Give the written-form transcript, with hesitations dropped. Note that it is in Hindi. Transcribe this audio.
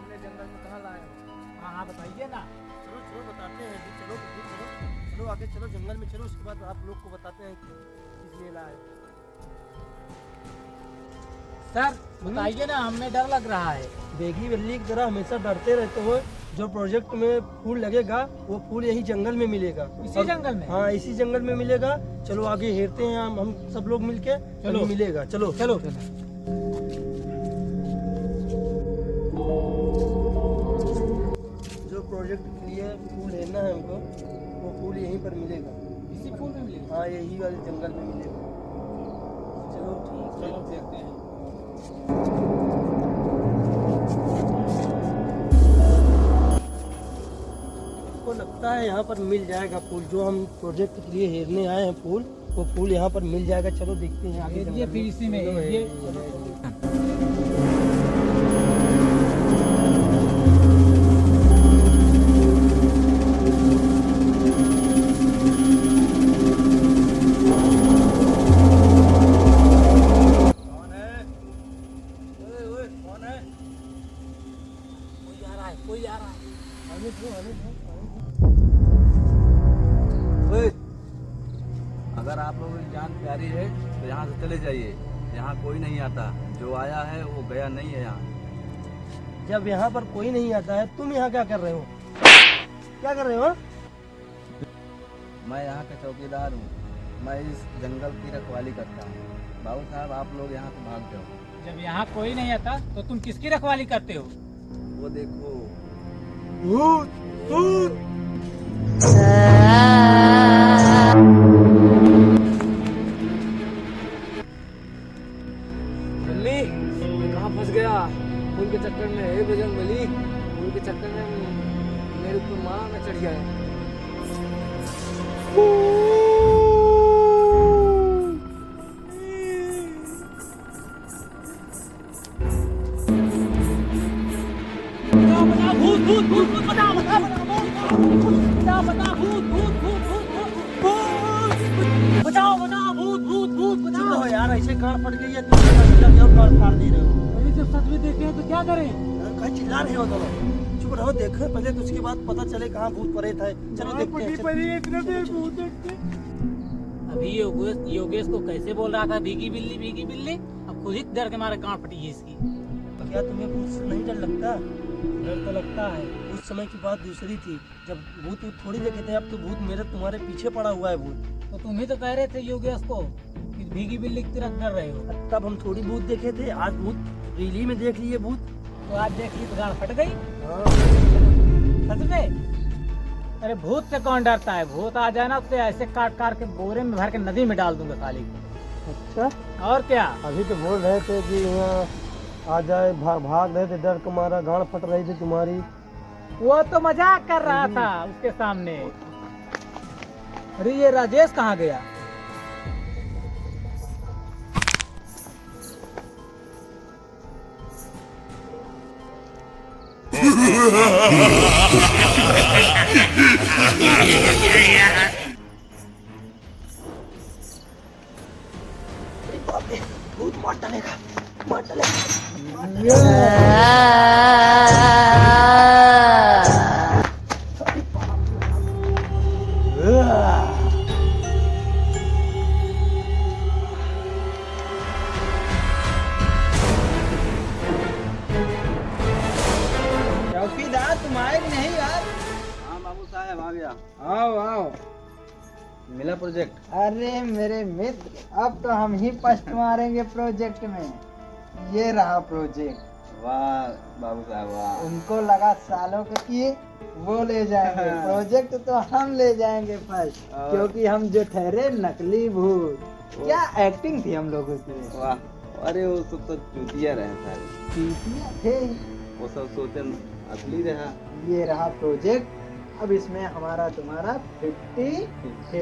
हमने जंगल में कहाँ लाए हो? हाँ हाँ बताइए ना। चलो चलो बताते हैं जी, चलो चलो चलो आगे चलो, जंगल में चलो, उसके बाद आप लोग को बताते हैं कि किस लिए लाए। सर बताइए ना, हमें डर लग रहा है। बेगी बिल्ली की तरह हमेशा डरते रहते हो। जो प्रोजेक्ट में फूल लगेगा वो फूल यही जंगल में मिलेगा। इसी जंगल में? हाँ इसी जंगल में मिलेगा। चलो आगे हेरते हैं हम सब लोग मिलके, चलो मिलेगा। चलो चलो। जो प्रोजेक्ट के लिए फूल लेना है हमको, वो फूल यहीं पर मिलेगा। इसी फूल में मिलेगा? हाँ यही वाले जंगल में मिलेगा। चलो ठीक, चलो देखते हैं। को लगता है यहाँ पर मिल जाएगा फूल। जो हम प्रोजेक्ट के लिए हेरने आए हैं फूल, वो फूल यहाँ पर मिल जाएगा। चलो देखते हैं आगे। ये फिर इसी में ये कोई आ रहा है। अगर आप लोगों की जान प्यारी है तो यहाँ से चले जाइए। यहाँ कोई नहीं आता, जो आया है वो गया नहीं है यहाँ। जब यहाँ पर कोई नहीं आता है, तुम यहाँ क्या कर रहे हो? क्या कर रहे हो? मैं यहाँ का चौकीदार हूँ। मैं इस जंगल की रखवाली करता हूँ। बाबू साहब आप लोग यहाँ से भाग जाओ। जब यहाँ कोई नहीं आता तो तुम किसकी रखवाली करते हो? वो देखो भूत भूत। बल्ली मैं कहाँ फंस गया फूल के चक्कर में। हे बजरंग बली, फूल के चक्कर में मेरे ऊपर माँ में चढ़ गया है। भूत भूत भूत भूत बताओ बताओ बताओ बताओ भूत भूत भूत भूत भूत बचाओ बताओ भूत भूत भूत चुप बताओ। रहो यार, ऐसे गाड़ फट गई है, तुम गाड़ फाड़ दे रहे हो। अरे जब सच में देखे तो क्या करें? कहाँ चिल्ला रहे हो दोनों? चुप रहो, देखो पहले तो उसके बाद पता चले कहाँ भूत प्रेत है। चलो देखते हैं। अभी योगेश को कैसे बोल रहा था भीगी बिल्ली, अब खुद ही डर के मारे गांड फटी है इसकी। क्या तुम्हें भूत से नहीं डर लगता? डर तो लगता है। उस समय की बात दूसरी थी, जब भूत थोड़ी देखे थे। अब तो भूत मेरे तुम्हारे पीछे पड़ा हुआ है भूत। तो तुम ही तो कह रहे थे योगेश को कि भीगी बिल्ली की तरह डर रहे हो। तब हम थोड़ी भूत देखे थे, आज भूत रीली में देख लिए भूत। तो आज देखिए तो गांड फट गई। हाँ। सच में? अरे भूत से कौन डरता है? भूत आ जाए ना तो ऐसे काट काट के बोरे में भर के नदी में डाल दूंगा साली को। अच्छा, और क्या? अभी तो बोल रहे थे कि यहाँ आ जाए, भाग रहे थे डर के मारा, गाड़ फट रही थी तुम्हारी। वो तो मजाक कर रहा था उसके सामने। अरे ये राजेश कहाँ गया? भूत मार डालेगा, मार डालेगा। चौकीदार तुम आए कि नहीं यार? हाँ बाबू साहब आ गया। आओ आओ। मिला प्रोजेक्ट? अरे मेरे मित्र, अब तो हम ही फर्स्ट मारेंगे प्रोजेक्ट में। ये रहा प्रोजेक्ट। वाह बाबू साहब वाह। उनको लगा सालों के किए, वो ले जाएंगे। प्रोजेक्ट तो हम ले जाएंगे फर्स्ट, क्योंकि हम जो ठहरे नकली भूत। क्या एक्टिंग थी हम लोगों की। वाह, अरे वो सब तो चूतिया रहे सारे। चीटियां थे। वो सब सोचन असली रहा। ये रहा प्रोजेक्ट। अब इसमें हमारा तुम्हारा 50-50।